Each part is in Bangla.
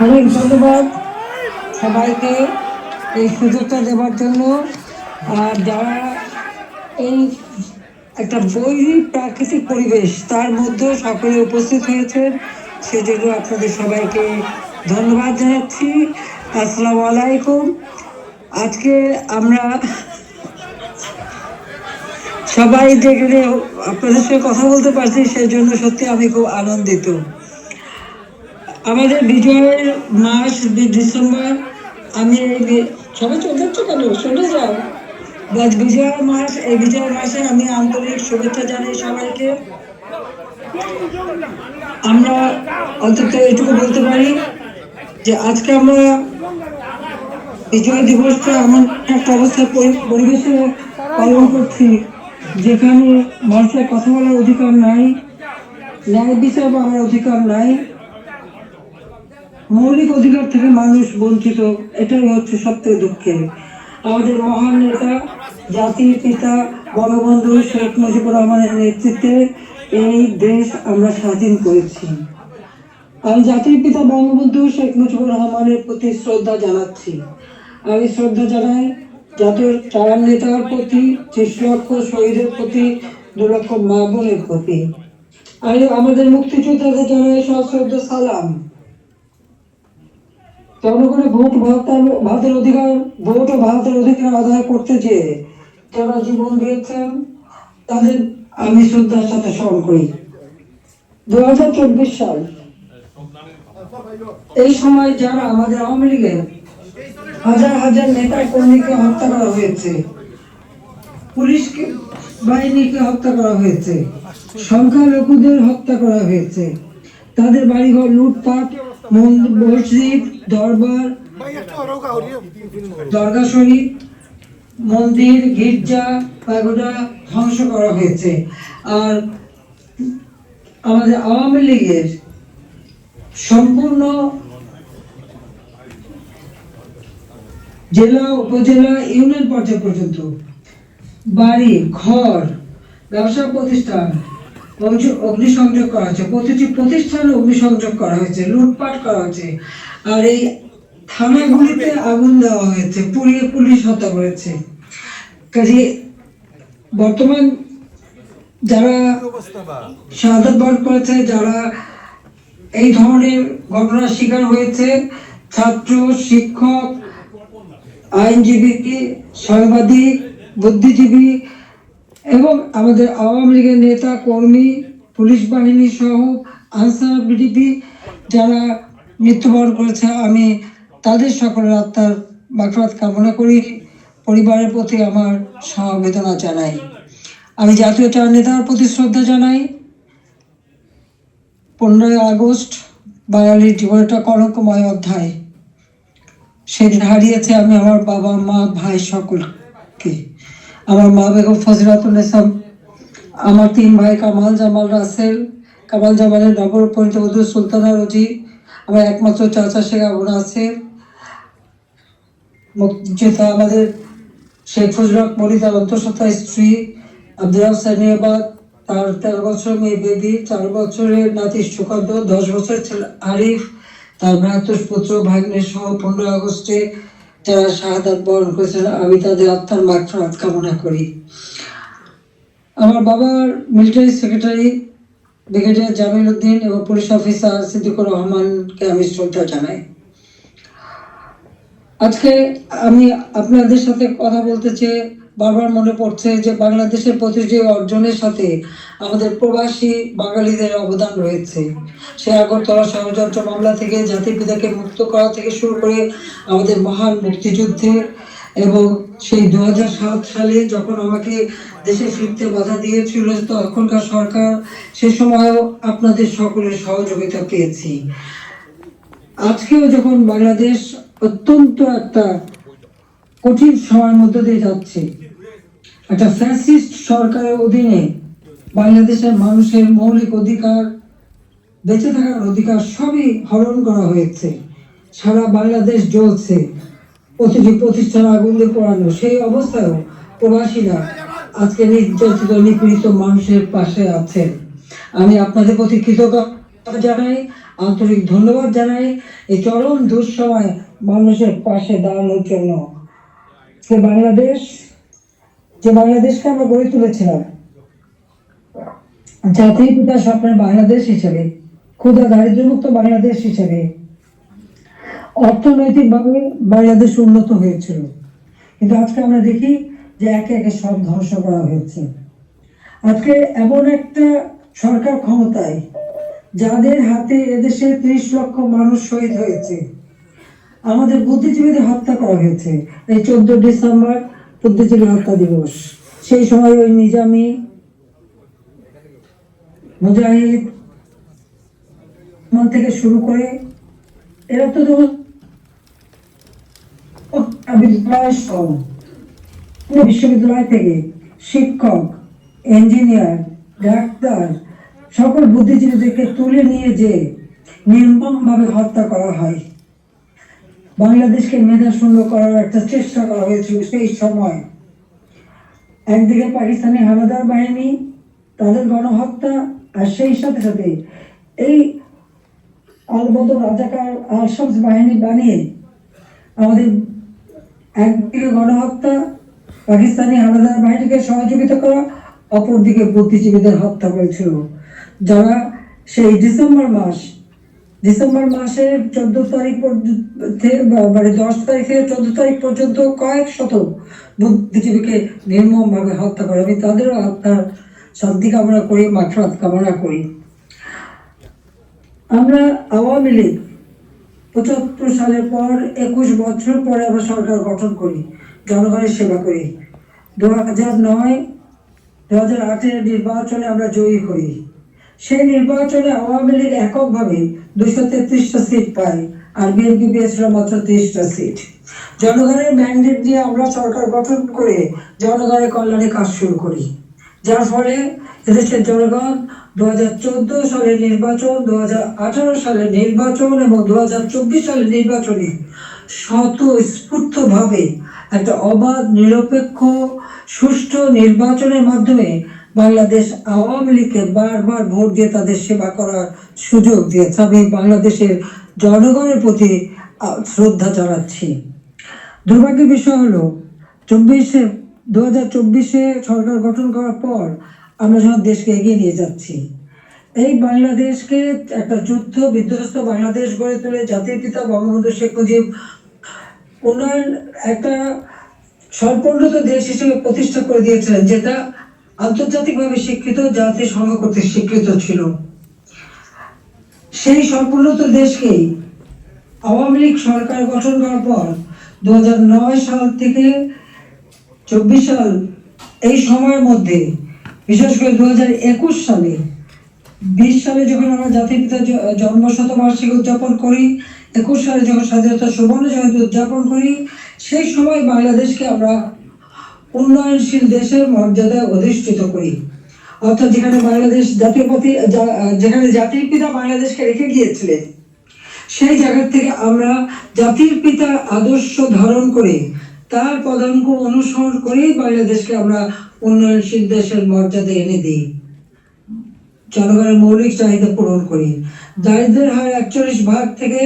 অনেক ধন্যবাদ সবাইকে এই সুযোগটা দেওয়ার জন্য। আর যারা এই একটা বৈরী প্রাকৃতিক পরিবেশ তার মধ্যেও সকলে উপস্থিত হয়েছেন, সেজন্য আপনাদের সবাইকে ধন্যবাদ জানাচ্ছি। আসসালামু আলাইকুম। আজকে আমরা সবাই যেখানে আপনাদের সঙ্গে কথা বলতে পারছি, সেজন্য সত্যি আমি খুব আনন্দিত। আমাদের বিজয়ের মাস ডিসেম্বর। আমি সবাই চলে যাচ্ছ কেন, চলে যাও। বিজয়ের মাস, এই বিজয়ের মাসে আমি আন্তরিক শুভেচ্ছা জানাই সবাইকে। আমরা অন্তত এটুকু বলতে পারি যে আজকে আমরা বিজয় দিবসটা এমন একটা অবস্থায় পরিবেশে পালন করছি যেখানে মানুষের কথা বলার অধিকার নাই, ন্যায় বিচার পাওয়ার অধিকার নাই, মৌলিক অধিকার থেকে মানুষ বঞ্চিত। এটাই হচ্ছে সবচেয়ে দুঃখের। আমাদের মহান নেতা জাতির পিতা বঙ্গবন্ধু শেখ মুজিবুর রহমানের নেতৃত্বে এই দেশ আমরা স্বাধীন করেছি। আমি জাতির পিতা বঙ্গবন্ধু শেখ মুজিবুর রহমানের প্রতি শ্রদ্ধা জানাচ্ছি। আমি শ্রদ্ধা জানাই জাতির 4 নেতার প্রতি, 30 লক্ষ শহীদের প্রতি, 2 লক্ষ মা বোনের প্রতি। আমি আমাদের মুক্তিযোদ্ধাদের জানাই সশ্রদ্ধ সালাম। জনগণের ভাতের অধিকার, ভোট ও ভাতের অধিকার আদায় করতে চেয়ে যারা জীবন দিয়েছেন তাদের আমি শ্রদ্ধার সাথে স্মরণ করি। 2024 সাল, এই সময় যারা আমাদের আওয়ামী লীগের হাজার হাজার নেতা কর্মীকে হত্যা করা হয়েছে, পুলিশ বাহিনীকে হত্যা করা হয়েছে, সংখ্যালঘুদের হত্যা করা হয়েছে, তাদের বাড়িঘর লুটপাট, মসজিদ, দরবার, দরগা শরীফ, মন্দির, গির্জা, পাগোডা ধ্বংস করা হয়েছে। আর আমাদের আওয়ামী লীগের সম্পূর্ণ জেলা, উপজেলা, ইউনিয়ন পর্যায় পর্যন্ত বাড়ি ঘর, ব্যবসা প্রতিষ্ঠান অগ্নিসংযোগ করা হয়েছে, প্রতিটি প্রতিষ্ঠানে অগ্নিসংযোগ করা হয়েছে, লুটপাট করা হয়েছে। আর এই থানাগুলিতে আগুন দেওয়া হয়েছে, পুড়িয়ে পুলিশ হত্যা করেছে। কাজে বর্তমান যারা শাহাদাত বরণ করেছে, যারা এই ধরনের ঘটনার শিকার হয়েছে, ছাত্র, শিক্ষক, আইনজীবী, সাংবাদিক, বুদ্ধিজীবী এবং আমাদের আওয়ামী লীগের নেতা কর্মী, পুলিশ বাহিনী সহ আনসার বিডিপি যারা মৃত্যুবরণ করেছে, আমি তাদের সকলের আত্মার মাগফিরাত কামনা করি। পরিবারের প্রতি আমার সমবেদনা জানাই। আমি জাতীয় 4 নেতার প্রতি শ্রদ্ধা জানাই। 15ই আগস্ট বাঙালির জীবনে একটা কলঙ্কময় অধ্যায়। সেদিন হারিয়েছে আমি আমার বাবা, মা, ভাই সকলকে। আমার মা বেগম ফজিলাতুন্নেসা, আমার 3 ভাই কামাল, জামাল, রাসেল, কামাল জামালের নবপরিণীত বধূ সুলতানা রোজি, আমার একমাত্র চাচা শেখ আবু নাসের, মুক্তিযোদ্ধা আমাদের শেখ ফজলুল হক মনি, তার অন্তঃসত্ত্বা স্ত্রী আব্দুল সানিয়াবাদ, তার 13 বছর মেয়ে বেবি, 4 বছরের নাতি সুকান্ত, 10 বছরের ছেলে আরিফ, তার ভ্রাতুষ পুত্র ভাগ্নে সহ 15 আগস্টে যারা শাহাদাত বরণ করেছেন, আমি তাদের আত্মার মাগফিরাত কামনা করি। আমার বাবার military secretary brigadier Jamil Uddin এবং পুলিশ অফিসার সিদ্দিকুর রহমানকে আমি শ্রদ্ধা জানাই। আজকে আমি আপনাদের সাথে কথা বলতে চেয়ে বারবার মনে পড়ছে যে বাংলাদেশের প্রতিটি অর্জনের সাথে আমাদের প্রবাসী বাঙালিদের অবদান রয়েছে। সে আগরতলা ষড়যন্ত্র মামলা থেকে জাতির পিতাকে মুক্ত করা থেকে শুরু করে আমাদের মহান মুক্তিযুদ্ধে, এবং সেই 2007 সালে যখন আমাকে দেশে ফিরতে বাধা দিয়েছিল তখনকার সরকার, সে সময়ও আপনাদের সকলের সহযোগিতা পেয়েছি। আজকেও যখন বাংলাদেশ অত্যন্ত একটা কঠিন সময়ের মধ্যে দিয়ে যাচ্ছে, একটা ফ্যাসিস্ট সরকারের অধীনে বাংলাদেশের মানুষের মৌলিক অধিকার, বেঁচে থাকার অধিকার সবই হরণ করা হয়েছে। সারা বাংলাদেশ জ্বলছে, প্রতিটি প্রতিষ্ঠান আগুন দিয়ে পোড়ানো। সেই অবস্থায়ও প্রবাসীরা আজকে নির্যাতিত নিপীড়িত মানুষের পাশে আছেন। আমি আপনাদের প্রতি কৃতজ্ঞতা জানাই। আন্তরিক ধন্যবাদ জানাই এই চরম দুঃসময় মানুষের পাশে দাঁড়ানোর জন্য। যে বাংলাদেশকে আমরা গড়ে তুলেছিলাম জাতির পিতা স্বপ্নের বাংলাদেশ হিসেবে, ক্ষুধা দারিদ্র্যমুক্ত বাংলাদেশ হিসেবে, অর্থনৈতিকভাবে বাংলাদেশ উন্নত হয়েছিল, কিন্তু আজকে আমরা দেখি যে একে একে সব ধ্বংস করা হয়েছে। আজকে এমন একটা সরকার ক্ষমতায় যাদের হাতে এদেশে 30 লক্ষ মানুষ শহীদ হয়েছে, আমাদের বুদ্ধিজীবীদের হত্যা করা হয়েছে। এই 14 ডিসেম্বর বুদ্ধিজীবী হত্যা দিবস, সেই সময় ওই নিজামী, মুজাহিদ থেকে শুরু করে এরা তো বিশ্ববিদ্যালয় থেকে শিক্ষক, ইঞ্জিনিয়ার, ডাক্তার সকল বুদ্ধিজীবীদেরকে তুলে নিয়ে যে নির্মমভাবে হত্যা করা হয়। বাংলাদেশকে মেধাশূন্য করার একটা চেষ্টা করা হয়েছিল সেই সময়। একদিকে পাকিস্তানি হানাদার বাহিনী, তাদের গণহত্যা, আর সেই সাথে সাথে এই আলবদর রাজাকার আল-শামস বাহিনী বানিয়ে আমাদের একদিকে গণহত্যা, পাকিস্তানি হানাদার বাহিনীকে সহযোগিতা করা, অপরদিকে বুদ্ধিজীবীদের হত্যা করেছিল, যারা সেই ডিসেম্বর মাসের 14 তারিখ মানে 10 তারিখ থেকে 14 তারিখ পর্যন্ত কয়েক শত বুদ্ধিজীবীকে নির্মমভাবে হত্যা করে। আমি তাদেরও হত্যার শান্তি কামনা করি, মাগফিরাত কামনা করি। আমরা আওয়ামী লীগ 75 সালের পর 21 বছর পরে আমরা সরকার গঠন করি, জনগণের সেবা করি। 2008-এর নির্বাচনে আমরা জয়ী করি। সেই নির্বাচনে আওয়ামী লীগ এককভাবে 233টা সিট পায়, আর বিএনপি পেয়েছিল মাত্র 30টা সিট। জনগণের ম্যান্ডেট দিয়ে আমরা সরকার গঠন করে জনগণের কল্যাণে কাজ শুরু করি, যার ফলে এদেশের জনগণ 2014 সালের নির্বাচন, 2018 সালের নির্বাচন এবং 2024 সালের নির্বাচনে স্বতঃস্ফূর্তভাবে একটা অবাধ, নিরপেক্ষ, সুষ্ঠু নির্বাচনের মাধ্যমে বাংলাদেশ আওয়ামী লীগকে বারবার ভোট দিয়ে তাদের সেবা করার সুযোগ দিয়েছে। আমি বাংলাদেশের জনগণের প্রতি শ্রদ্ধা জানাচ্ছি। দুর্ভাগ্যের বিষয় হলো 2024-এ সরকার গঠন করার পর আমরা যখন দেশকে এগিয়ে নিয়ে যাচ্ছি, এই বাংলাদেশকে একটা যুদ্ধ বিধ্বস্ত বাংলাদেশ গড়ে তুলে জাতির পিতা বঙ্গবন্ধু শেখ মুজিব উন্নয়ন একটা সম্পূর্ণত দেশ হিসেবে প্রতিষ্ঠা করে দিয়েছিলেন, যেটা আন্তর্জাতিকভাবে স্বীকৃত, জাতিসংঘ কর্তৃক স্বীকৃত ছিল। সেই সম্পূর্ণত দেশকেই আওয়ামী লীগ সরকার গঠন করার পর 2009 সাল থেকে 24 সাল এই সময়ের মধ্যে, বিশেষ করে 2021 সালে 20 সালে যখন আমরা জাতির পিতার জন্ম শতবার্ষিকী উদযাপন করি, 21 সালে যখন স্বাধীনতা সুবর্ণ জয়ন্তী উদযাপন করি, সেই সময় বাংলাদেশকে আমরা উন্নয়নশীল দেশের মর্যাদায় অধিষ্ঠিত করি। অর্থাৎ যেখানে বাংলাদেশ যেখানে জাতির পিতা বাংলাদেশকে রেখে গিয়েছিলেন, সেই জায়গা থেকে আমরা জাতির পিতার আদর্শ ধারণ করে তার পদাঙ্ক অনুসরণ করে বাংলাদেশকে আমরা উন্নয়নশীল দেশের মর্যাদা এনে দিই, জনগণের মৌলিক চাহিদা পূরণ করি, দারিদ্রের হার 41 ভাগ থেকে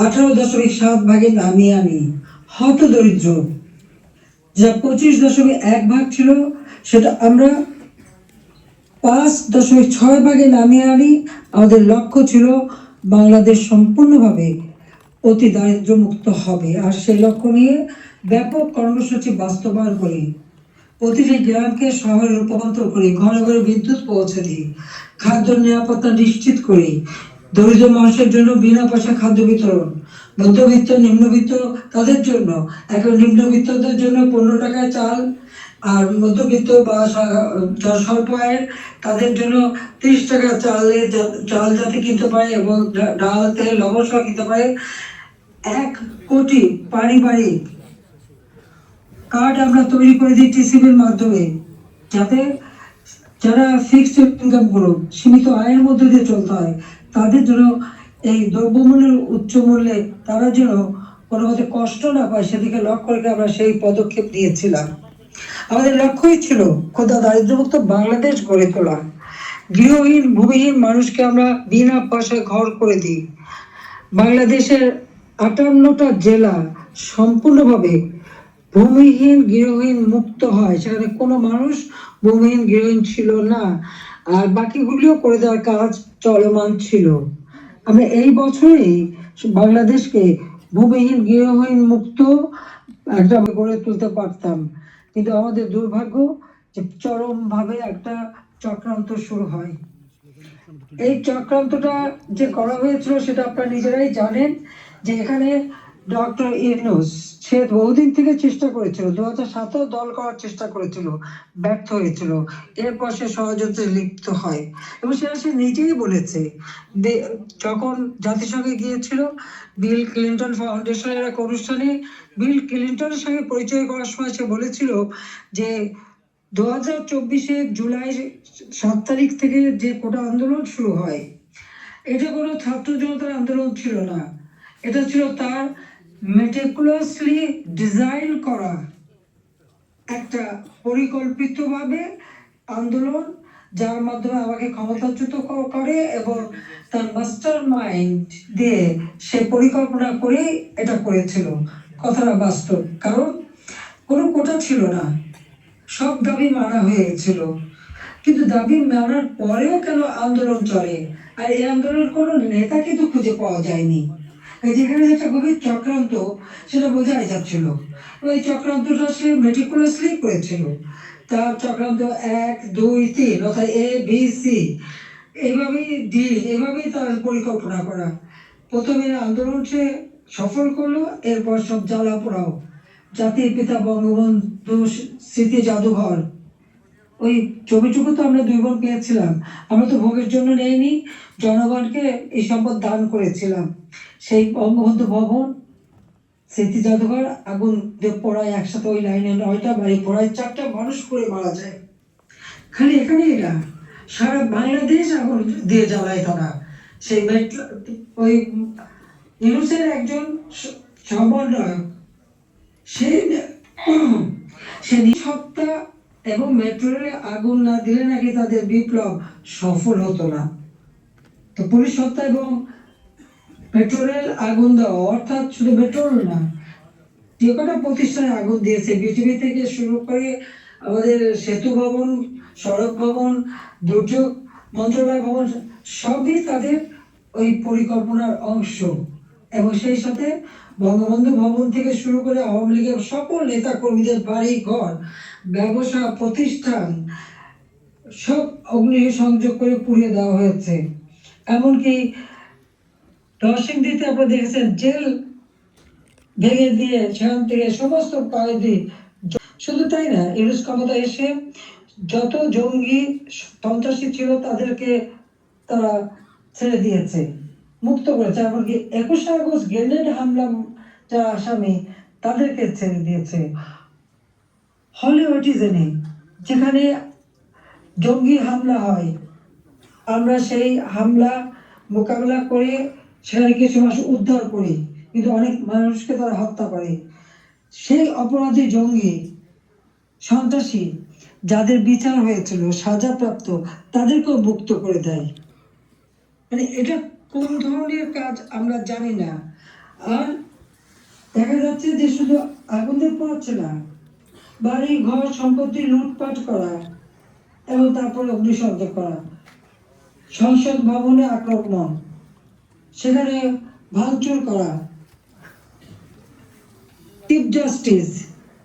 18.7 ভাগে নামিয়ে আনি, হত দরিদ্র যা 25.1 ভাগ ছিল সেটা আমরা 5.6 ভাগে নামিয়ে আনি। আমাদের লক্ষ্য ছিল বাংলাদেশ সম্পূর্ণভাবে অতি দারিদ্র মুক্ত হবে, আর সেই লক্ষ্য নিয়ে ব্যাপক কর্মসূচি বাস্তবায়ন করি। প্রতিটি গ্রামকে শহরে রূপান্তর করি, ঘরে ঘরে বিদ্যুৎ পৌঁছে দিই, খাদ্য নিরাপত্তা নিশ্চিত করি, দরিদ্র মানুষের জন্য বিনা পয়সা খাদ্য বিতরণ, মধ্যবিত্ত নিম্নবিত্ত তাদের জন্য, এখন নিম্নবিত্তদের জন্য 15 টাকায় চাল, আর মধ্যবিত্ত বা স্বল্প আয়ের তাদের জন্য 30 টাকা চাল যাতে কিনতে পারে এবং ডাল, তেল, লবণ সহ কিনতে পারে। 1 কোটি পারিবারিক কার্ড আমরা তৈরি করে দিই টিসিবির মাধ্যমে, যাতে যারা ফিক্সড ইনকাম গ্রুপ, সীমিত আয়ের মধ্যে দিয়ে চলতে হয়, তাদের জন্য এই দ্রব্যমূল্যের উচ্চ মূল্যে তারা যেন কোনো মতে কষ্ট না পায়, সেদিকে লক্ষ্য রেখে আমরা সেই পদক্ষেপ নিয়েছিলাম। আমাদের লক্ষ্যই ছিল ক্ষুধা দারিদ্র্যমুক্ত বাংলাদেশ গড়ে তোলা। গৃহহীন ভূমিহীন মানুষকে আমরা বিনা পয়সায় ঘর করে দিই। বাংলাদেশের 58টা জেলা সম্পূর্ণভাবে ভূমিহীন গৃহহীন মুক্ত হয়, সেখানে কোনো মানুষ ভূমিহীন গৃহহীন ছিল না। আর বাকিগুলিও করে দেওয়ার কাজ চলমান ছিল। আমরা এই বছরেই বাংলাদেশকে ভূমিহীন গৃহহীন মুক্ত একটা গড়ে তুলতে পারতাম, কিন্তু আমাদের দুর্ভাগ্য যে চরমভাবে একটা চক্রান্ত শুরু হয়। এই চক্রান্তটা যে করা হয়েছিল সেটা আপনারা নিজেরাই জানেন, যে এখানে ডক্টর ইউনূস সে বহুদিন থেকে চেষ্টা করেছিল, 2007 দল করার চেষ্টা করেছিল, ব্যর্থ হয়েছিল। এরপর সে ষড়যন্ত্রে লিপ্ত হয় এবং সে নিজেই বলেছে, যখন জাতিসংঘে গিয়েছিল বিল ক্লিন্টন ফাউন্ডেশনের এক অনুষ্ঠানে বিল ক্লিন্টনের সঙ্গে পরিচয় করার সময় সে বলেছিল যে 2024 জুলাই 7 তারিখ থেকে যে কোটা আন্দোলন শুরু হয়, এটা কোনো ছাত্র জনতার আন্দোলন ছিল না, এটা ছিল তার মেটিকুলাসলি ডিজাইন করা একটা পরিকল্পিতভাবে আন্দোলন, যার মাধ্যমে আমাকে ক্ষমতাচ্যুত করে এবং তার মাস্টার মাইন্ড দিয়ে সে পরিকল্পনা করে এটা করেছিল। কথাটা বাস্তব, কারণ কোনো কোটা ছিল না, সব দাবি মানা হয়েছিল, কিন্তু দাবি মানার পরেও কেন আন্দোলন চলে? আর এই আন্দোলনের কোনো নেতা কিন্তু খুঁজে পাওয়া যায়নি। যেখানে একটা গভীর চক্রান্ত সেটা বোঝাই যাচ্ছিল। ওই চক্রান্তটা সে মেটিকুলাসলি করেছিল। তার চক্রান্ত 1, 2, 3 অর্থাৎ ABC, এইভাবেই ডি, এইভাবেই তার পরিকল্পনা করা। প্রথমে আন্দোলন সে সফল করলো, এরপর সব জ্বালা পোড়াও। জাতির পিতা বঙ্গবন্ধু স্মৃতি জাদুঘর, ওই ছবিটুকু তো আমরা 2 বোন পেয়েছিলাম, আমরা তো ভোগের জন্য নেইনি, জনগণকে এই সম্পদ দান করেছিলাম। সেই বঙ্গবন্ধু ভবন স্মৃতি জাদুঘর আগুন দিয়ে পোড়ায় একসাথে, ওই লাইনে 9টা বাড়ি পোড়ায়, 4টা মানুষ পুড়ে মারা যায়। খালি এখানেই না, সারা বাংলাদেশ আগুন দিয়ে জ্বালায় তারা। সেই ওই ইউনুসের একজন সমন্বয়ক, সে সে নিঃসত্তা এবং মেট্রো রেলে আগুন না দিলে নাকি তাদের বিপ্লব সফল হতো না। তো পুলিশ হত্যা এবং মেট্রো রেল আগুন দেওয়া, অর্থাৎ শুধু মেট্রো রেল না, যে কটা প্রতিষ্ঠানে আগুন দিয়েছে, বিটিভি থেকে শুরু করে আমাদের সেতু ভবন, সড়ক ভবন, দুর্যোগ মন্ত্রণালয় ভবন, সবই তাদের ওই পরিকল্পনার অংশ। এবং সেই সাথে বঙ্গবন্ধু ভবন থেকে শুরু করে আওয়ামী লীগের সকল নেতা কর্মীদের বাড়ি ঘর, ব্যবসা প্রতিষ্ঠান সব অগ্নি সংযোগ করে পুড়িয়ে দেওয়া হয়েছে। এমনকি নরসিংদীতে আপনারা দেখেছেন জেল ভেঙে দিয়ে সেখান থেকে সমস্ত কয়েদি। শুধু তাই না, ইউনুস ক্ষমতা এসে যত জঙ্গি সন্ত্রাসী ছিল তাদেরকে তারা ছেড়ে দিয়েছে, মুক্ত করেছে। এমনকি 21 আগস্ট গ্রেনেড হামলা যারা আসামি তাদেরকে ছেড়ে দিয়েছে। হলিউডিজনে যেখানে জঙ্গি হামলা হয়, আমরা সেই হামলা মোকাবেলা করে সেখানে কিছু মানুষ উদ্ধার করি, কিন্তু অনেক মানুষকে তারা হত্যা করে। সেই অপরাধী জঙ্গি সন্ত্রাসী যাদের বিচার হয়েছিল সাজাপ্রাপ্ত, তাদেরকেও মুক্ত করে দেয়। মানে এটা কোন ধরনের কাজ আমরা জানি না। আর দেখা যাচ্ছে যে শুধু আগুনে পড়ছে না, বাড়ি ঘর সম্পত্তি লুটপাট করা এবং তারপরে অগ্নিসংযোগ করা, সংসদ ভবনে আক্রমণ, সেখানে ভাঙচুর করা, চিফ জাস্টিস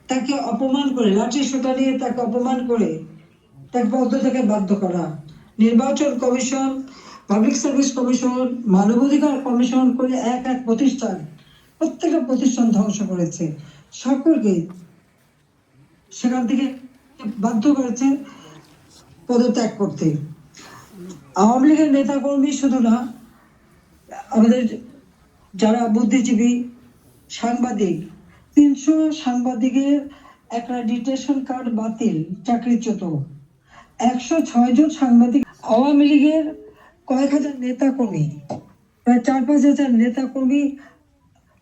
তাকে অপমান করে, লাঠি সোটা নিয়ে তাকে অপমান করে তাকে পদত্যাগে বাধ্য করা, নির্বাচন কমিশন, পাবলিক সার্ভিস কমিশন, মানবাধিকার কমিশন করে এক এক প্রতিষ্ঠান, প্রত্যেকটা প্রতিষ্ঠান ধ্বংস করেছে, সকলকে সেখান থেকে বাধ্য করেছে পদত্যাগ করতে। আওয়ামী লীগের নেতা কর্মী শুধু না, আমাদের যারা বুদ্ধিজীবী সাংবাদিক, 300 সাংবাদিকের অ্যাক্রেডিটেশন কার্ড বাতিল, চাকরিচ্যুত। 106 জন সাংবাদিক, আওয়ামী লীগের কয়েক হাজার নেতা কর্মী, প্রায় 4-5 হাজার নেতা কর্মী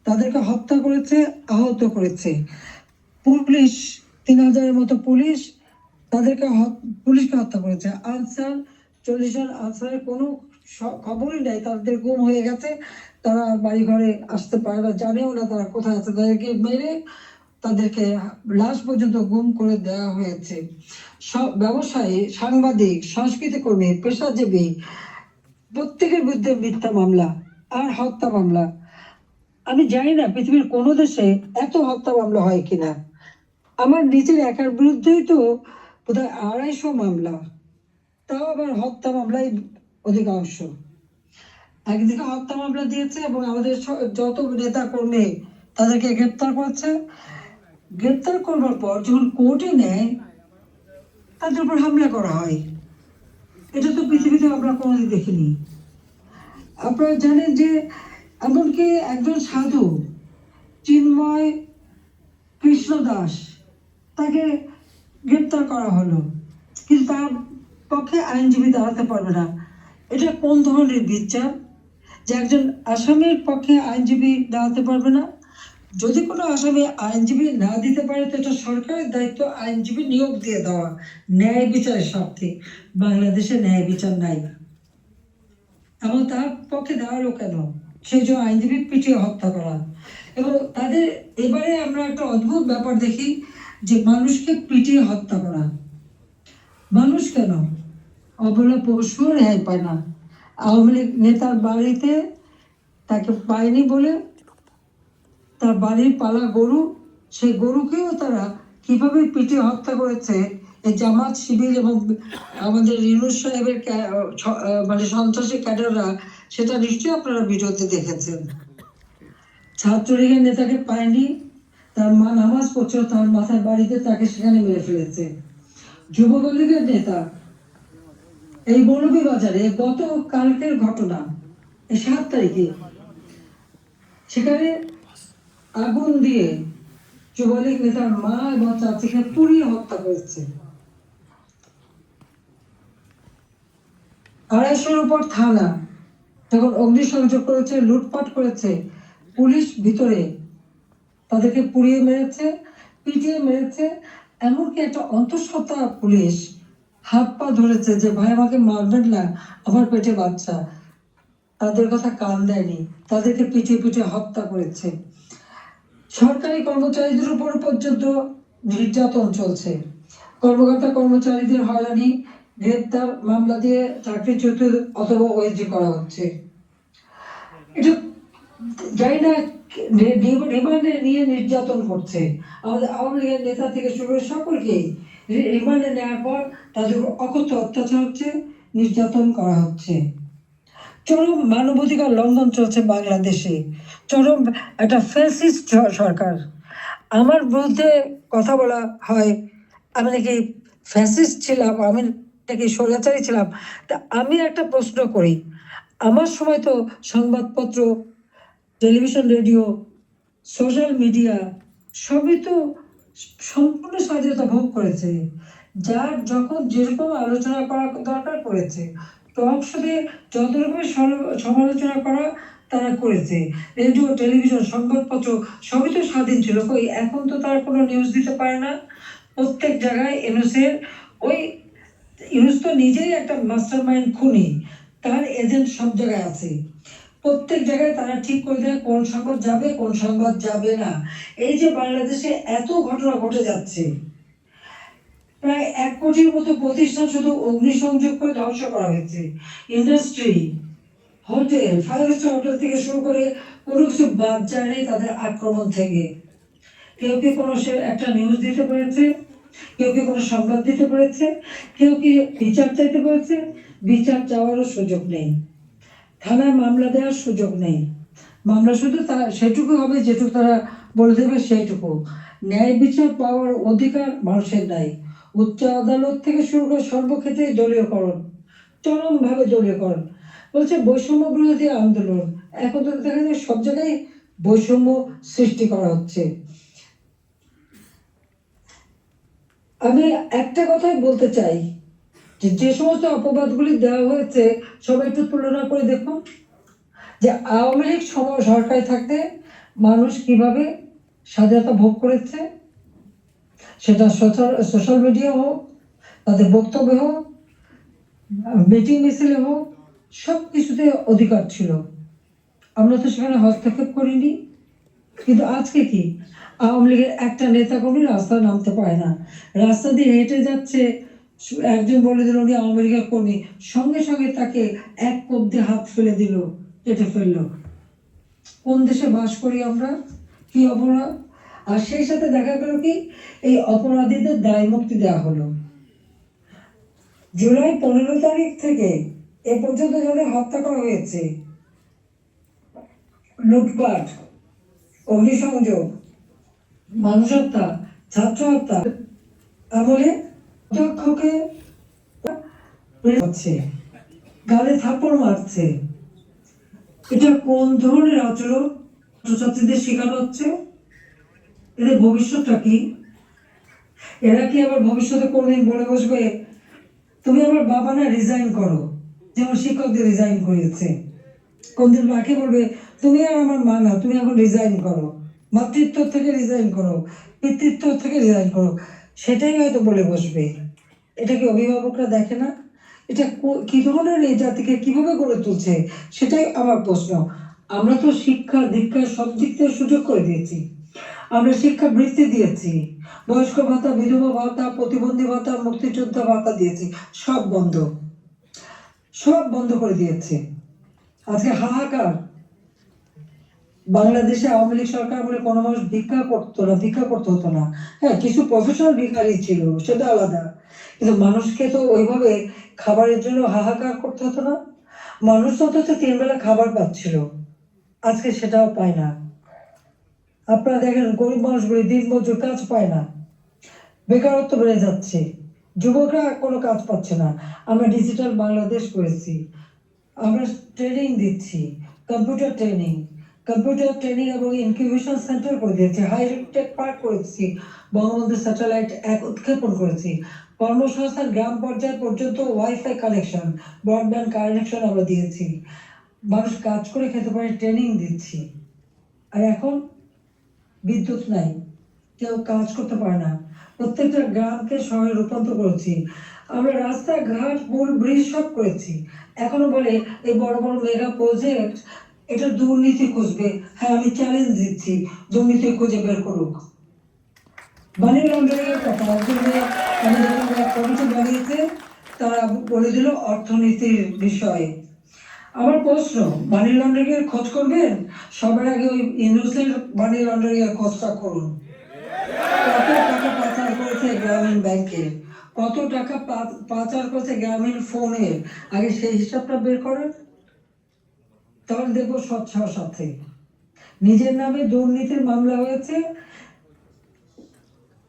তাদেরকে হত্যা করেছে, আহত করেছে। পুলিশ 3000-এর মতো পুলিশ পুলিশকে হত্যা করেছে। আনসার 40 জন আনসারের কোনো খবরই নাই, তাদের গুম হয়ে গেছে, তারা বাড়ি ঘরে আসতে পারে না, জানেও না তারা কোথায় আছে, তাদেরকে মেরে তাদেরকে লাশ পর্যন্ত গুম করে দেওয়া হয়েছে। সব ব্যবসায়ী, সাংবাদিক, সংস্কৃতি কর্মী, পেশাজীবী প্রত্যেকের বিরুদ্ধে মিথ্যা মামলা আর হত্যা মামলা। আমি জানি না পৃথিবীর কোনো দেশে এত হত্যা মামলা হয় কিনা। আমার নিজের একার বিরুদ্ধেই তো বোধহয় 250 মামলা, তাও আবার হত্যা মামলাই অধিকাংশ। একদিকে হত্যা মামলা দিয়েছে এবং আমাদের যত নেতা কর্মী তাদেরকে গ্রেপ্তার করেছে। গ্রেপ্তার করবার পর যখন কোর্টে নেয় তাদের উপর হামলা করা হয়। এটা তো পৃথিবীতে আমরা কোনোদিন দেখিনি। আপনারা জানেন যে এমনকি একজন সাধু চিন্ময় কৃষ্ণ দাস, তাকে গ্রেপ্তার করা হলো, কিন্তু তার পক্ষে আইনজীবী দাঁড়াতে পারবে না। এটা কোন ধরনের বিচার যে একজন আসামির পক্ষে আইনজীবী দাঁড়াতে পারবে না? যদি কোনো আসামি আইনজীবী না দিতে পারে তো এটা সরকারের দায়িত্ব আইনজীবী নিয়োগ দিয়ে দেওয়া, ন্যায় বিচারের স্বার্থে। বাংলাদেশে ন্যায় বিচার নাই, এবং তার পক্ষে দাঁড়ালো কেন? সেই জন্য আইনজীবী পিটিয়ে হত্যা করা। এবং তাদের এবারে আমরা একটা অদ্ভুত ব্যাপার দেখি যে মানুষকে পিটিয়ে হত্যা করা। মানুষ কেন? অবলা পশুও রেহাই পায় না। আওয়ামী লীগ নেতার বাড়িতে তাকে পায়নি বলে তার বাড়ির পালা গরু, সেই গরুকেও তারা কিভাবে পিটিয়ে হত্যা করেছে, এই জামাত শিবির এবং আমাদের ইউনূস সাহেবের মানে সন্ত্রাসী ক্যাডাররা, সেটা নিশ্চয়ই আপনারা ভিডিওতে দেখেছেন। ছাত্রলীগের নেতাকে পায়নি, তার মা নামাজ পড়ছিল তার মাথার বাড়িতে, তাকে সেখানে মেরে ফেলেছে। যুবলীগের নেতা এই মৌলভীবাজারে গত কালকের ঘটনা, এই 7 তারিখে সেখানে আগুন দিয়ে যুবলীগ নেতার মা এবং চাচিকে পুড়িয়ে হত্যা করেছে। 250-র উপর থানা যখন অগ্নিসংযোগ করেছে, লুটপাট করেছে, পুলিশ ভিতরে তাদেরকে পুড়িয়ে মেরেছে, পিটিয়ে মেরেছে। এমনকি একটা অন্তঃসত্ত্বা পুলিশ হাত পা ধরেছে যে ভাই আমাকে মারবেন না, আমার পেটে বাচ্চা, তাদের কথা কান দেয়নি, তাদেরকে পিটিয়ে পিটিয়ে হত্যা করেছে। সরকারি কর্মচারীদের উপর পর্যন্ত নির্যাতন চলছে। কর্মকর্তা কর্মচারীদের হয়রানি, গ্রেপ্তার, মামলা দিয়ে চাকরিচ্যুত অথবা ওএসডি করা হচ্ছে। এটা জানি না রিমান্ডে নিয়ে নির্যাতন করছে আমাদের আওয়ামী লীগের নেতা থেকে শুরু করে সকলকেই। রিমান্ডে নেওয়ার পর তাদের অকথ্য অত্যাচার হচ্ছে, নির্যাতন করা হচ্ছে। চরম মানবাধিকার লঙ্ঘন চলছে বাংলাদেশে, চরম একটা ফ্যাসিস্ট সরকার। আমার বিরুদ্ধে কথা বলা হয় আমি নাকি ফ্যাসিস্ট ছিলাম, আমি নাকি স্বৈরাচারী ছিলাম। তা আমি একটা প্রশ্ন করি, আমার সময় তো সংবাদপত্র, টেলিভিশন, রেডিও, সোশ্যাল মিডিয়া সবই তো সম্পূর্ণ স্বাধীনতা ভোগ করেছে। যার যখন যেরকম আলোচনা করা দরকার করেছে, টক শোতে যত রকমের সমালোচনা করা তারা করেছে। রেডিও, টেলিভিশন, সংবাদপত্র সবই তো স্বাধীন ছিল। কই এখন তো তারা কোনো নিউজ দিতে পারে না। প্রত্যেক জায়গায় ইউনূসের ওই ইউনূস তো নিজেই একটা মাস্টার মাইন্ড খুনি, তার এজেন্ট সব জায়গায় আছে। প্রত্যেক জায়গায় তারা ঠিক করে দেয় কোন সংবাদ যাবে, কোন সংবাদ যাবে না। এই যে বাংলাদেশে এত ঘটনা ঘটে যাচ্ছে, প্রায় 1 কোটির মতো প্রতিষ্ঠান শুধু অগ্নিসংযোগ করে ধ্বংস করা হয়েছে। ইন্ডাস্ট্রি, হোটেল, 5 স্টার হোটেল থেকে শুরু করে কোনো কিছু বাদ যায় নেই তাদের আক্রমণ থেকে। কেউ কি কোনো একটা নিউজ দিতে পেরেছে, কেউ কি কোনো সংবাদ দিতে পেরেছে, কেউ কি বিচার চাইতে পেরেছে? বিচার চাওয়ারও সুযোগ নেই, থানায় মামলা দেওয়ার সুযোগ নেই। মামলা শুধু তারা সেটুকু হবে যেটুকু তারা বলে দেবে সেইটুকু। ন্যায় বিচার পাওয়ার অধিকার মানুষের নাই। উচ্চ আদালত থেকে শুরু করে সর্বক্ষেত্রে দলীয়করণ, চরমভাবে দলীয়করণ। বলছে বৈষম্য বিরোধী আন্দোলন, এখন তো দেখা যায় সব জায়গায় বৈষম্য সৃষ্টি করা হচ্ছে। আমি একটা কথাই বলতে চাই, যে সমস্ত অপবাদগুলি দেওয়া হয়েছে সবাই একটু তুলনা করে দেখুন যে আওয়ামী লীগ সরকারে থাকতে মানুষ কিভাবে স্বাধীনতা ভোগ করেছে, সেটা সোশ্যাল মিডিয়া হোক, তাদের বক্তব্য হোক, মিটিং মিছিলে হোক, সব কিছুতে অধিকার ছিল। আমরা তো সেখানে হস্তক্ষেপ করিনি। কিন্তু আজকে কি, আওয়ামী লীগের একটা নেতা কর্মী রাস্তায় নামতে পারে না, রাস্তা দিয়ে হেঁটে যাচ্ছে, একজন বলে দিল উনি আওয়ামী লীগের কর্মী, সঙ্গে সঙ্গে তাকে এক কোপ দিয়ে হাত ফেলে দিল, কেটে ফেললো। কোন দেশে বাস করি আমরা? কি অপরাধ! আর সেই সাথে দেখা গেল কি, এই অপরাধীদের দায় মুক্তি দেওয়া হলো। জুলাই 15 তারিখ থেকে এ পর্যন্ত যাদের হত্যা করা হয়েছে, লুটপাট, অগ্নিসংযোগ, মানুষ হত্যা, ছাত্র হত্যা, আমলে অধ্যক্ষকে হচ্ছে, গালে থাপ্পড় মারছে, এটা কোন ধরনের আচরণ ছাত্রছাত্রীদের শেখানো হচ্ছে? এদের ভবিষ্যৎটা কি? এরা কি আবার ভবিষ্যতে কোনদিন বলে বসবে তুমি আমার বাবা না, রিজাইন করো, যেমন শিক্ষকদের রিজাইন করিয়েছে? কোনদিন মাকে বলবে তুমি আর আমার মা না, তুমি এখন রিজাইন করো, মাতৃত্ব থেকে রিজাইন করো, পিতৃত্ব থেকে রিজাইন করো? সেটাই হয়তো বলে বসবে। এটা কি অভিভাবকরা দেখে না? এটা কি ধরনের এই জাতিকে কিভাবে গড়ে তুলছে, সেটাই আমার প্রশ্ন। আমরা তো শিক্ষা দীক্ষা সব দিক থেকে সুযোগ করে দিয়েছি, আমরা শিক্ষা বৃত্তি দিয়েছি, বয়স্ক ভাতা, বিধবা ভাতা, প্রতিবন্ধী ভাতা, মুক্তিযোদ্ধা ভাতা দিয়েছি, সব বন্ধ, সব বন্ধ করে দিয়েছে। আজকে হাহাকার। বাংলাদেশে আওয়ামী লীগ সরকার বলে কোনো মানুষ ভিক্ষা করতো না, ভিক্ষা করতে হতো না। হ্যাঁ, কিছু প্রফেশনাল ভিখারি ছিল, সেটা আলাদা, কিন্তু মানুষকে তো ওইভাবে খাবারের জন্য হাহাকার করতে হতো না। মানুষ তো অন্তত 3 বেলা খাবার পাচ্ছিল, আজকে সেটাও পায় না। আপনারা দেখেন গরিব মানুষগুলি দিনমজুর, কাজ পায় না, বেকারত্ব বেড়ে যাচ্ছে, যুবকরা কোনো কাজ পাচ্ছে না। আমরা ডিজিটাল বাংলাদেশ করেছি, আমরা ট্রেনিং দিচ্ছি, কম্পিউটার ট্রেনিং, এবং ইনকিউবেশন সেন্টার করে দিয়েছি, হাইটেক পার্ক করেছি, বঙ্গবন্ধু স্যাটেলাইট এক উৎক্ষেপণ করেছি, কর্মসংস্থান গ্রাম পর্যায় পর্যন্ত ওয়াইফাই কানেকশন, ব্রডব্যান্ড কানেকশন আমরা দিয়েছি, মানুষ কাজ করে খেতে পারে, ট্রেনিং দিচ্ছি। আর এখন বিদ্যুৎ নাই, কেউ কাজ করতে পারে না, প্রত্যেকটা গ্রামকে শহরে রূপান্তর করেছি, আমরা রাস্তাঘাট, পুল, ব্রিজ সব করেছি। এখনো বলে এই বড় বড় মেগা প্রজেক্ট, এটা দুর্নীতি খুঁজবে। হ্যাঁ, আমি চ্যালেঞ্জ দিচ্ছি, দুর্নীতি খুঁজে বের করুক। মানি লন্ডারিং এর কথা, আমি যখন কমিটি বানিয়েছে, তারা বলে দিল অর্থনীতির বিষয়ে। আমার প্রশ্ন, মানি লন্ডারিং এর খোঁজ করবেন, সবার আগে ওই ইউনুসের মানি লন্ডারিং এর খোঁজটা করুন। কত টাকা পাচার করেছে গ্রামীণ ব্যাংকের, কত টাকা পাচার করেছে গ্রামীণ ফোনের, আগে সেই হিসাবটা বের করেন, তাহলে দেখবো স্বচ্ছ সাথে। নিজের নামে দুর্নীতির মামলা হয়েছে,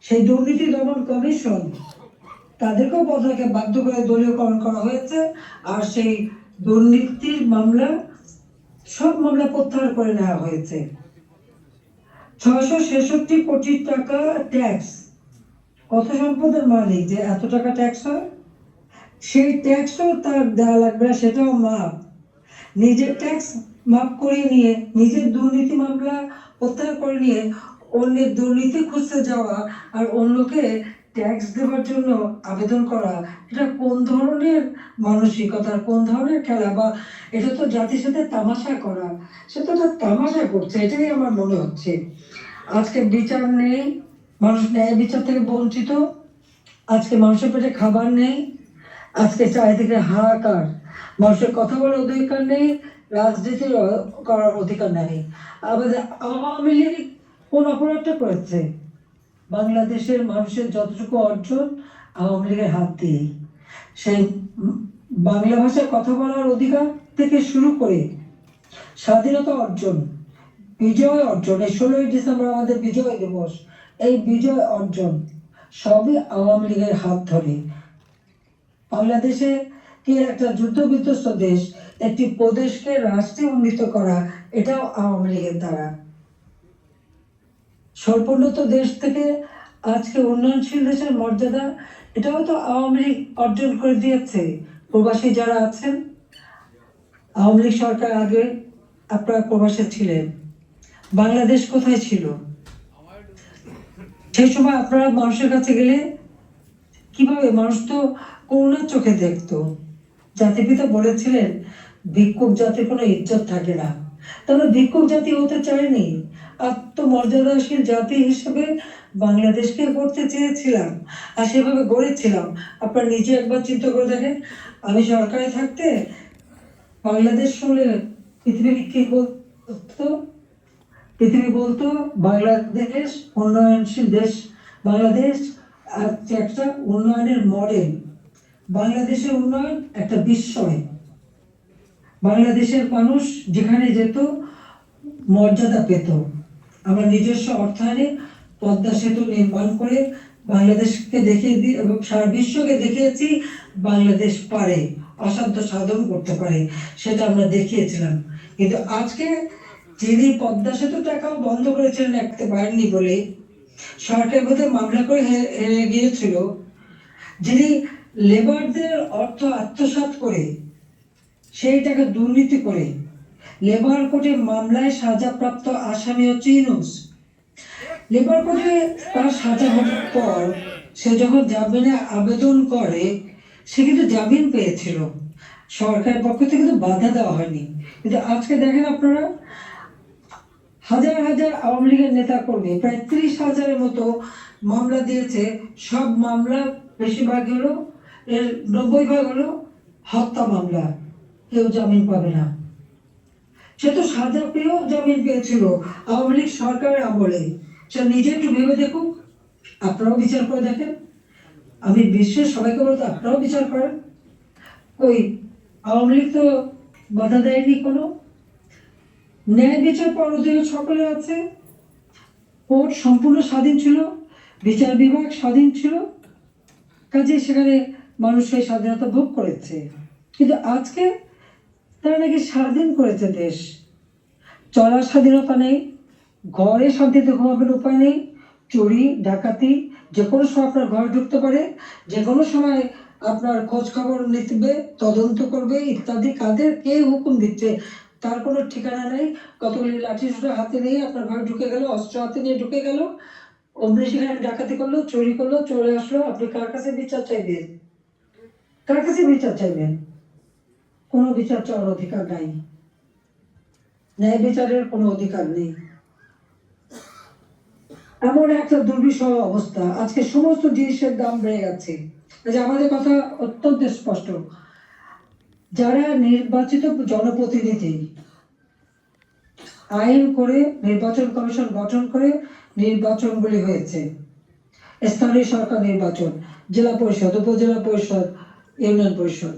সেই দুর্নীতি দমন কমিশন, তাদেরকেও পদকে বাধ্য করে দলীয়করণ করা হয়েছে, আর সেই দুর্নীতির মামলা, সব মামলা প্রত্যাহার করে নেওয়া হয়েছে। 666 কোটি টাকা ট্যাক্স, কত সম্পদের মালিক যে এত টাকা ট্যাক্স হয়, সেই ট্যাক্সও তার দেওয়া লাগবে না, সেটাও মাপ। নিজের ট্যাক্স মাপ করে নিয়ে, নিজের দুর্নীতি মামলা প্রত্যাহার করে নিয়ে অন্যের দুর্নীতি খুঁজতে যাওয়া আর অন্যকে ট্যাক্স দেওয়ার জন্য আবেদন করা, এটা কোন ধরনের মানসিকতার, কোন ধরনের খেলা? বা এটা তো জাতির সাথে তামাশা করা, সেটা তো তামাশা করছে, এটাই আমার মনে হচ্ছে। আজকে বিচার নেই, মানুষ ন্যায় বিচার থেকে বঞ্চিত, আজকে মানুষের পেটে খাবার নেই, আজকে চারিদিকে হাহাকার, মানুষের কথা বলার অধিকার নেই, রাজনীতি করার অধিকার নেই। আমাদের আওয়ামী লীগ কোন অপরাধটা করেছে? বাংলাদেশের মানুষের যতটুকু অর্জন আওয়ামী লীগের হাত দিয়ে, সেই বাংলা ভাষায় কথা বলার অধিকার থেকে শুরু করে স্বাধীনতা অর্জন, বিজয় অর্জন, এই 16ই ডিসেম্বর আমাদের বিজয় দিবস, এই বিজয় অর্জন সবই আওয়ামী লীগের হাত ধরে। বাংলাদেশে কি একটা যুদ্ধ বিধ্বস্ত দেশ, একটি প্রদেশকে রাষ্ট্রে উন্নীত করা, এটাও আওয়ামী লীগের দ্বারা। স্বল্পোন্নত দেশ থেকে আজকে উন্নয়নশীল দেশের মর্যাদা, এটাও তো আওয়ামী লীগ অর্জন করে দিয়েছে। প্রবাসী যারা আছেন, আওয়ামী লীগ সরকার আগে আপনারা প্রবাসে ছিলেন, বাংলাদেশ কোথায় ছিল? সেই সময় আপনারা মানুষের কাছে গেলে কিভাবে, মানুষ তো করুণার চোখে দেখতো, জাতিপিতা বলেছিলেন ভিক্ষুক জাতির কোনো ইজ্জত থাকে না। তবে ভিক্ষুক জাতি হতে চায়নি, আত্মমর্যাদাশীল জাতি হিসেবে বাংলাদেশকে গড়তে চেয়েছিলাম আর সেভাবে গড়েছিলাম। আপনারা নিজে একবার চিন্তা করে দেখেন, আমি সরকারে থাকতে বাংলাদেশ শুনলে পৃথিবী কি বলতো? পৃথিবী বলতো বাংলাদেশ উন্নয়নশীল দেশ, বাংলাদেশ একটা উন্নয়নের মডেল, বাংলাদেশের উন্নয়ন একটা বিস্ময়। বাংলাদেশের মানুষ যেখানে যেত মর্যাদা পেত। আমরা নিজস্ব অর্থায়নে পদ্মা সেতু নির্মাণ করে বাংলাদেশকে দেখিয়ে দিই এবং সারা বিশ্বকে দেখিয়েছি বাংলাদেশ পারে, অসাধ্য সাধন করতে পারে, সেটা আমরা দেখিয়েছিলাম। কিন্তু আজকে যিনি পদ্মা সেতু টাকাও বন্ধ করেছিলেন রাখতে পারেননি বলে সরকার বোধহয় মামলা করে হেরে গিয়েছিল, যিনি লেবারদের অর্থ আত্মসাৎ করে সেই টাকা দুর্নীতি করে লেবার কোর্টে মামলায় সাজাপ্রাপ্ত আসামি হচ্ছে ইউনূস। লেবার কোর্টে তার সাজা হওয়ার পর সে যখন জামিনে আবেদন করে সে কিন্তু জামিন পেয়েছিল, সরকারের পক্ষ থেকে কিন্তু বাধা দেওয়া হয়নি। কিন্তু আজকে দেখেন আপনারা, হাজার হাজার আওয়ামী লীগের নেতা কর্মী প্রায় 30,000-এর মতো মামলা দিয়েছে। সব মামলা বেশিরভাগ হলো, এর 90% হলো হত্যা মামলা, কেউ জামিন পাবে না। সে তো সাজা পেয়েও জামিন পেয়েছিল আওয়ামী লীগ সরকারের আমলে। সে নিজে একটু ভেবে দেখুক, আপনারাও বিচার করে দেখেন। আমি বিশ্বের সবাইকে বলতে আপনারাও বিচার করেন। ওই আওয়ামী লীগ তো বাধা দেয়নি কোনো, ন্যায় বিচার পরদীয় সকলে আছে, কোর্ট সম্পূর্ণ স্বাধীন ছিল, বিচার বিভাগ স্বাধীন ছিল, কাজে সেখানে মানুষ সেই স্বাধীনতা ভোগ করেছে। কিন্তু আজকে তারা নাকি স্বাধীন করেছে দেশ, চলার স্বাধীনতা নেই, ঘরে শান্তিতে ঘুমাবেন উপায় নেই, চুরি ডাকাতি যে কোনো সময় আপনার ঘরে ঢুকতে পারে, যে কোনো সময় আপনার খোঁজ খবর নিতে, তদন্ত করবে ইত্যাদি। কাদের কে হুকুম দিচ্ছে তার কোনো ঠিকানা নেই। কতগুলি লাঠি সোটা হাতে নিয়ে আপনার ঘরে ঢুকে গেল, অস্ত্র হাতে নিয়ে ঢুকে গেল, অমনি সেখানে ডাকাতি করলো, চুরি করলো, চলে আসলো। আপনি কার কাছে বিচার চাইবেন? কার কাছে বিচার চাইবেন? কোনো বিচার চাওয়ার অধিকার নাই, ন্যায় বিচারের কোনো অধিকার নেই। এমন একটা দুর্বিষহ অবস্থা, আজকে সমস্ত জিনিসের দাম বেড়ে গেছে। যে আমাদের কথা অত্যন্ত স্পষ্ট, যারা নির্বাচিত জনপ্রতিনিধি আইন করে নির্বাচন কমিশন গঠন করে নির্বাচনগুলি হয়েছে, স্থানীয় সরকার নির্বাচন, জেলা পরিষদ, উপজেলা পরিষদ, ইউনিয়ন পরিষদ,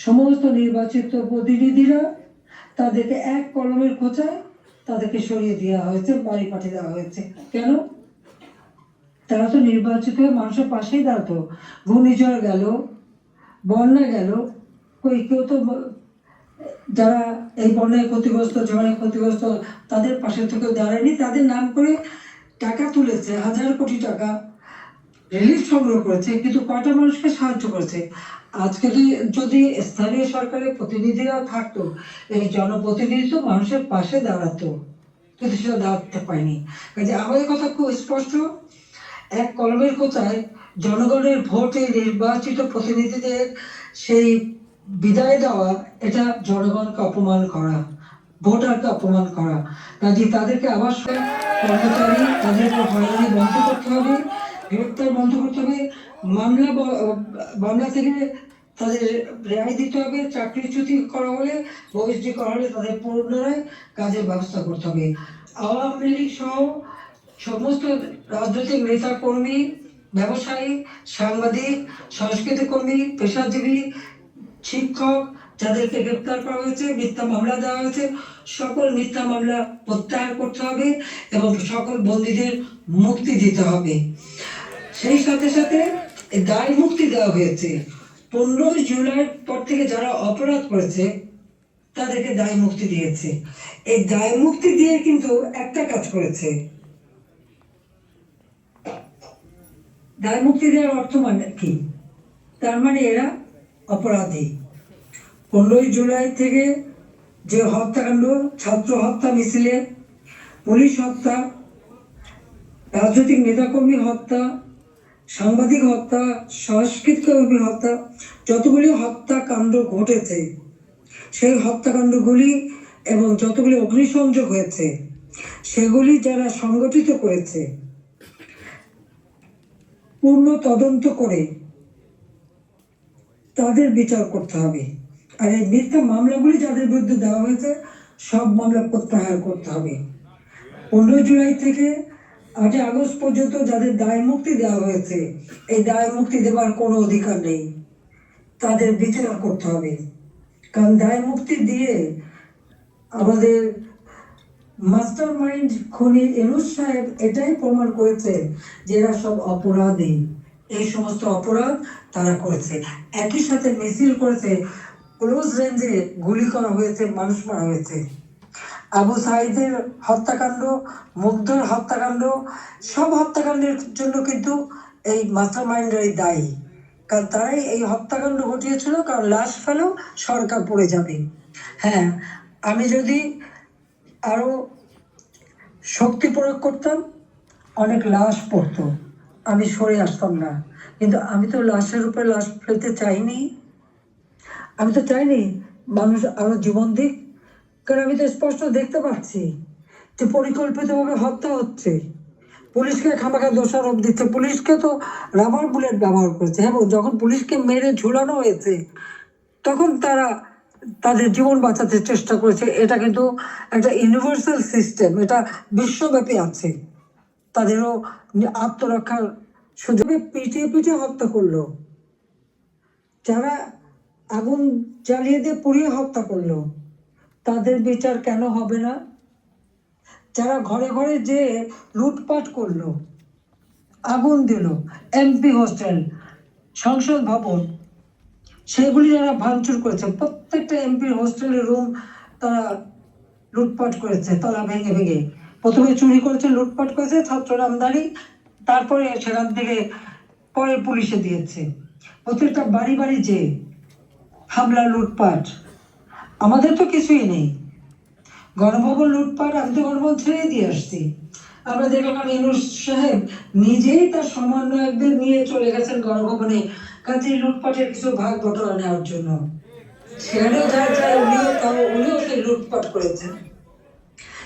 সমস্ত নির্বাচিত প্রতিনিধিরা তাদেরকে এক কলমের খোঁচায় তাদেরকে সরিয়ে দেওয়া হয়েছে, বাড়ি পাঠিয়ে দেওয়া হয়েছে। কেন? তারা তো নির্বাচিত হয়ে মানুষের পাশেই দাঁড়াতো। ঘূর্ণিঝড় গেল, বন্যা গেল, কেউ তো যারা এই বন্যায় ক্ষতিগ্রস্ত, ঝড়ে ক্ষতিগ্রস্ত তাদের পাশে থেকেও দাঁড়ায়নি। তাদের নাম করে টাকা তুলেছে, হাজার কোটি টাকা রিলিফ সংগ্রহ করেছে, কিন্তু কয়টা মানুষকে সাহায্য করেছে? আজকে যদি স্থানীয় সরকারের প্রতিনিধিরা থাকতো, এই জনপ্রতিনিধি তো মানুষের পাশে দাঁড়াতো, কিন্তু সেটা দাঁড়াতে পারেনি। কাজে আমাদের কথা খুব স্পষ্ট, এক কলমের কোথায় জনগণের ভোটে নির্বাচিত প্রতিনিধিদের সেই বিদায় দেওয়া, এটা জনগণকে অপমান করা, ভোটারকে অপমান করা। কাজে তাদেরকে আবার কর্মচারী তাদেরকে হয়রানি বন্ধ করতে হবে, গ্রেপ্তার বন্ধ করতে হবে, মামলা থেকে তাদের রেহাই দিতে হবে, চাকরিচ্যুতি করা হলে, বহিষ্কৃত করা হলে তাদের পুনরায় কাজের ব্যবস্থা করতে হবে। আওয়ামী লীগ সহ সমস্ত রাজনৈতিক নেতা কর্মী, ব্যবসায়ী, সাংবাদিক, সংস্কৃতি কর্মী, পেশাজীবী, শিক্ষক যাদেরকে গ্রেপ্তার করা হয়েছে, মিথ্যা মামলা দেওয়া হয়েছে, সকল মিথ্যা মামলা প্রত্যাহার করতে হবে এবং সকল বন্দীদের মুক্তি দিতে হবে। সেই সাথে সাথে দায় মুক্তি দেওয়া হয়েছে। 15 জুলাইয়ের পর থেকে যারা অপরাধ করেছে তাদেরকে দায় মুক্তি দিয়েছে। এই দায় মুক্তি দিয়ে কিন্তু একটা কাজ করেছে, দায় মুক্তি দেওয়ার অর্থ মানে কি? তার মানে এরা অপরাধী। 15 জুলাই থেকে যে হত্যাকাণ্ড, ছাত্র হত্যা মিছিলে, পুলিশ হত্যা, রাজনৈতিক নেতাকর্মী হত্যা, সাংবাদিক হত্যা, সংস্কৃতকর্মী হত্যা, যতগুলি হত্যাকাণ্ড ঘটেছে, সেই হত্যাকাণ্ডগুলি এবং যতগুলি অগ্নিসংযোগ হয়েছে, সেগুলি যারা সংগঠিত করেছে পূর্ণ তদন্ত করে তাদের বিচার করতে হবে। আর এই মিথ্যা মামলাগুলি যাদের বিরুদ্ধে দেওয়া হয়েছে, সব মামলা প্রত্যাহার করতে হবে। 15 জুলাই থেকে 8 আগস্ট পর্যন্ত যাদের দায় মুক্তি দেওয়া হয়েছে, এই দায় মুক্তি দেওয়ার কোনো অধিকার নেই, তাদের বিচার করতে হবে। কারণ দায় মুক্তি দিয়ে আমাদের মাস্টার মাইন্ড খুনি ইউনূস সাহেব এটাই প্রমাণ করেছে যে এরা সব অপরাধী। এই সমস্ত অপরাধ তারা করেছে। একই সাথে মিছিল করেছে, ক্লোজ রেঞ্জে গুলি করা হয়েছে, মানুষ মারা হয়েছে। আবু সাঈদের হত্যাকাণ্ড, মুগ্ধর হত্যাকাণ্ড, সব হত্যাকাণ্ডের জন্য কিন্তু এই মাস্টার মাইন্ডরাই দায়ী। কারণ তারাই এই হত্যাকাণ্ড ঘটিয়েছিল, কারণ লাশ ফেলেও সরকার পড়ে যাবে। হ্যাঁ, আমি যদি আরো শক্তি প্রয়োগ করতাম, অনেক লাশ পড়তো, আমি সরে আসতাম না। কিন্তু আমি তো লাশের উপরে লাশ ফেলতে চাইনি। আমি তো চাইনি মানুষ আরো জীবন দিক, কারণ আমি তো স্পষ্ট দেখতে পাচ্ছি যে পরিকল্পিতভাবে হত্যা হচ্ছে। পুলিশকে খামাখা দোষারোপ দিচ্ছে, পুলিশকে তো রাবার বুলেট ব্যবহার করেছে। এবং যখন পুলিশকে মেরে ঝুলানো হয়েছে, তখন তারা তাদের জীবন বাঁচাতে চেষ্টা করেছে। এটা কিন্তু একটা ইউনিভার্সাল সিস্টেম, এটা বিশ্বব্যাপী আছে। তাদেরও আত্মরক্ষার সুযোগে পিটিয়ে পিটিয়ে হত্যা করলো। যারা আগুন জ্বালিয়ে দিয়ে পুড়িয়ে হত্যা করলো, তাদের বিচার কেন হবে না? যারা ঘরে ঘরে যে লুটপাট করলো, আগুন দিল, এমপি হোস্টেল, সংসদ ভবন, সেগুলি যারা ভাঙচুর করেছে, প্রত্যেকটা এমপির হোস্টেলের রুম তারা লুটপাট করেছে, তালা ভেঙে ভেঙে। প্রথমে চুরি করেছে, লুটপাট করেছে ছাত্র নামদারি, তারপরে সেখান থেকে পরে পুলিশে দিয়েছে। প্রত্যেকটা বাড়ি বাড়ি যে হামলা, লুটপাট। আমাদের তো কিছুই নেই। গণভবন লুটপাট, আমি তো গণভবন ছেড়ে দিয়ে আসছি। আমরা দেখলাম ইউনূস সাহেব নিজেই তার সমন্বয়কদের নিয়ে চলে গেছেন গণভবনে, কাজে লুটপাটের কিছু ভাগ বটরা নেওয়ার জন্য। সেখানেও যা যায় উনিও সেই লুটপাট করেছেন।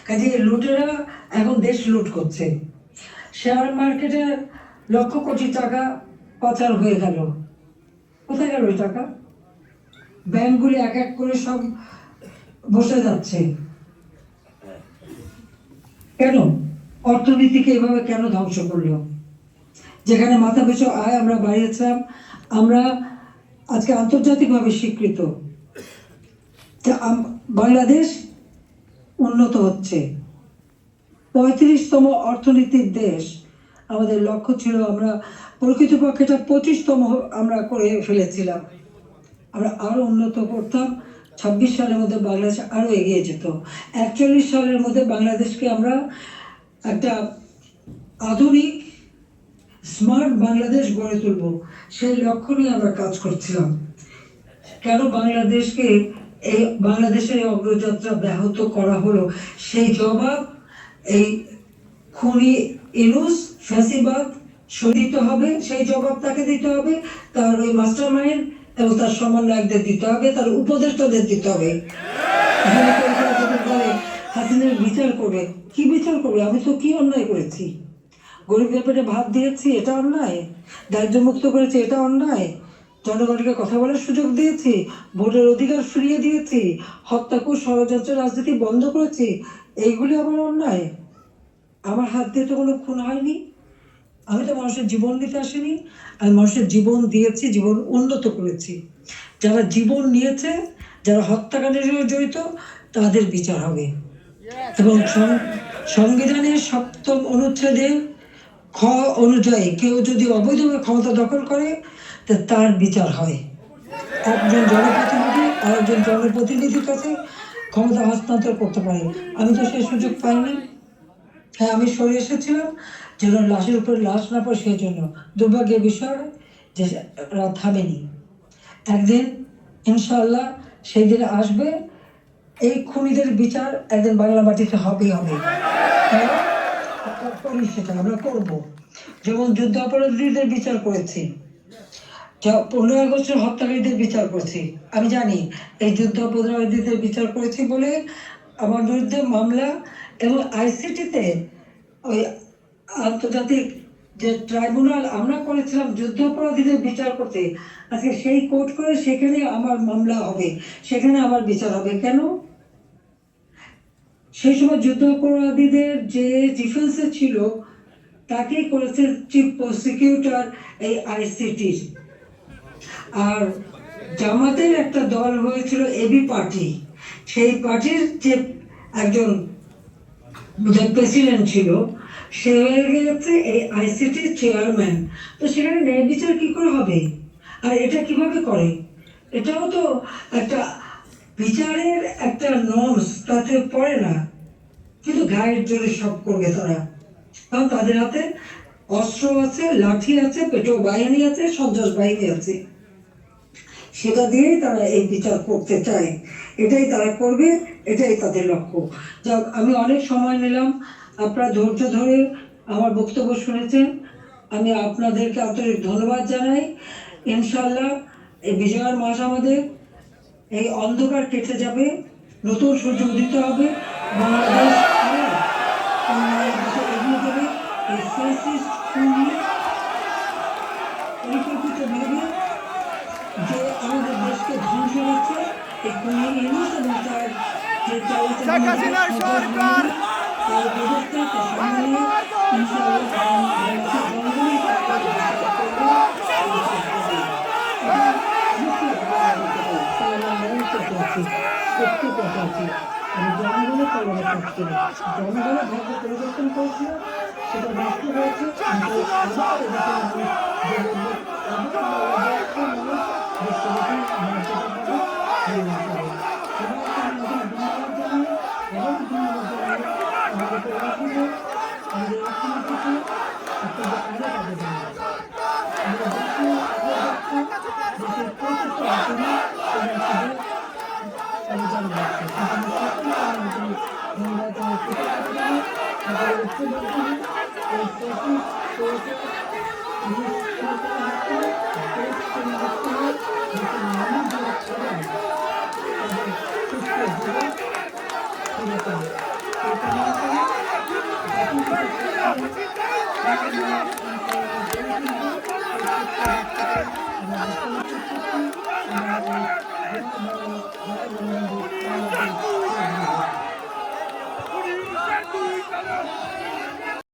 কাজে লুটেরা এখন দেশ লুট করছে। শেয়ার মার্কেটে লক্ষ কোটি টাকা পাচার হয়ে গেল। কোথায় গেল ওই টাকা? ব্যাংকগুলি এক এক করে সব বসে যাচ্ছে। কেন? অর্থনীতিকে এভাবে কেন ধ্বংস করলো? যেখানে মাথা পিছু আয় আমরা বাড়িয়েছিলাম, আমরা আজকে আন্তর্জাতিকভাবে স্বীকৃত, বাংলাদেশ উন্নত হচ্ছে, 35তম অর্থনীতির দেশ। আমাদের লক্ষ্য ছিল, আমরা প্রকৃতপক্ষে 25তম আমরা করে ফেলেছিলাম। আমরা আরো উন্নত করতাম। 26 সালের মধ্যে বাংলাদেশ আরো এগিয়ে যেত। 41 সালের মধ্যে বাংলাদেশকে আমরা একটা আধুনিক স্মার্ট বাংলাদেশ গড়ে তুলব, সেই লক্ষ্য নিয়ে আমরা কাজ করছিলাম। কেন বাংলাদেশকে বাংলাদেশের এই অগ্রযাত্রা ব্যাহত করা হলো, সেই জবাব এই খুনি ইউনূস ফ্যাসিবাদ দিতে হবে। সেই জবাব তাকে দিতে হবে, তার ওই মাস্টার মাইন্ড এবং তার সমন্বয়কদের দিতে হবে, তার উপদেষ্টাদের দিতে হবে। হাসিনার বিচার করবে। কি বিচার করবে? আমি তো কি অন্যায় করেছি? গরিবদের পেটে ভাত দিয়েছি, এটা অন্যায়? দারিদ্র মুক্ত করেছি, এটা অন্যায়? জনগণকে কথা বলার সুযোগ দিয়েছি, ভোটের অধিকার ফিরিয়ে দিয়েছি, হত্যাকুশ ষড়যন্ত্র রাজনীতি বন্ধ করেছি, এইগুলি আমার অন্যায়? আমার হাত দিয়ে তো কোনো খুন হয়নি। আমি তো মানুষের জীবন দিতে আসিনি, আমি মানুষের জীবন দিয়েছি, জীবন উন্নত করেছি। যারা জীবন নিয়েছে, যারা হত্যাকাণ্ডের সঙ্গে জড়িত, তাদের বিচার হবে। এবং সংবিধানের 7ম অনুচ্ছেদের খ অনুযায়ী কেউ যদি অবৈধভাবে ক্ষমতা দখল করে, তার বিচার হয়। একজন জনপ্রতিনিধি আরেকজন জনপ্রতিনিধির কাছে ক্ষমতা হস্তান্তর করতে পারে। আমি তো সেই সুযোগ পাইনি। হ্যাঁ, আমি সরে এসেছিলাম যেন লাশের উপরে লাশ না পড়ে, সেই জন্য। দুর্ভাগ্যের বিষয় যে থামেনি। একদিন ইনশাআল্লাহ সেই দিন আসবে, এই খুনিদের বিচার একদিন বাংলা মাটিতে হবেই হবে। করি, সেটা আমরা করবো। যেমন যুদ্ধাপরাধীদের বিচার করেছি, 15 আগস্টের হত্যাকারীদের বিচার করেছি। আমি জানি এই যুদ্ধাপরাধীদের বিচার করেছি বলে আমার বিরুদ্ধে মামলা, এবং আইসিটিতে ওই আন্তর্জাতিক যে ট্রাইব্যুনাল আমরা করেছিলাম যুদ্ধাপরাধীদের বিচার করতে, আজকে সেই কোর্ট করে সেখানে আমার মামলা হবে, সেখানে আমার বিচার হবে। কেন? সেই সময় যুদ্ধাপরাধীদের যে ডিফেন্সে ছিল তাকেই করেছে চিফ প্রসিকিউটর এই আইসিটির। আর জামাতের একটা দল হয়েছিল এবি পার্টি, সেই পার্টির যে একজন প্রেসিডেন্ট ছিল সে হয়ে গেছে এই আইসিটির চেয়ারম্যান। তো সেখানে ন্যায় বিচার কি করে হবে? আর এটা কিভাবে করে? এটাও তো একটা বিচারের একটা নর্মস তাতে পড়ে না, কিন্তু গায়ের জোরে সব করবে তারা। কারণ তাদের হাতে অস্ত্র আছে, লাঠি আছে, পেটো বাহিনী আছে, সন্ত্রাস বাহিনী আছে, সেটা দিয়েই তারা এই বিচার করতে চায়। এটাই তারা করবে, এটাই তাদের লক্ষ্য। যাক, আমি অনেক সময় নিলাম, আপনারা ধৈর্য ধরে আমার বক্তব্য শুনেছেন, আমি আপনাদেরকে আন্তরিক ধন্যবাদ জানাই। ইনশাল্লাহ এই বিজয়ের মাস আমাদের, এই অন্ধকার কেটে যাবে, নতুন সূর্য উদিত হবে, বাংলাদেশ আরো উন্নয়নের দিকে এগিয়ে যাবে। এই ফ্যাসিস্ট খুনি পরিকল্পিতভাবে যে আমাদের দেশকে ধ্বংস হচ্ছে, এই খুনি ইউনূস এবং তার যে চালাচালি তার ব্যবস্থা, তার সম্মানীয় ইনশাআল্লাহ বাংলাদেশের জনগণই তাকে বিচার করবে, বিচার করবে। সত্যি কথা আছে, আমি জনগণের কলমে কাজ করি, জনগণের ভাগ্য পরিবর্তন করেছিল, সেটা বাস্তব হয়েছে। কিন্তু আবার এদেশের মানুষ বিশ্বব্যাপী মর্যাদা পাবে, ধন্যবাদ পাবে। সবাইকে আমি ধন্যবাদ জানাই, এবং ধন্যবাদ জানাই আমাদের প্রবাসীদের, আমাদের অর্থনীতিকে, আপনাদের আরো আগে ধন্যবাদ। আমরা দেশে আগে যাচ্ছি, দেশের প্রত্যেকটা অঞ্চলে অভিযান যাচ্ছে, সেখানে সকল কর্মচারী ধন্যবাদ জানাই, কৃতজ্ঞতা জানাই। আমাদের ঐক্যবদ্ধ হয়ে এই ফ্যাসিস্ট সরকার পুলিশ সরকারের হাত থেকে দেশ থেকে মুক্ত হয়ে দেশের মানুষ যারা চালায় তাদের সুস্থ জীবন ফিরে পায়, এই কামনা করে জাতির পিতা শেখ হাসিনা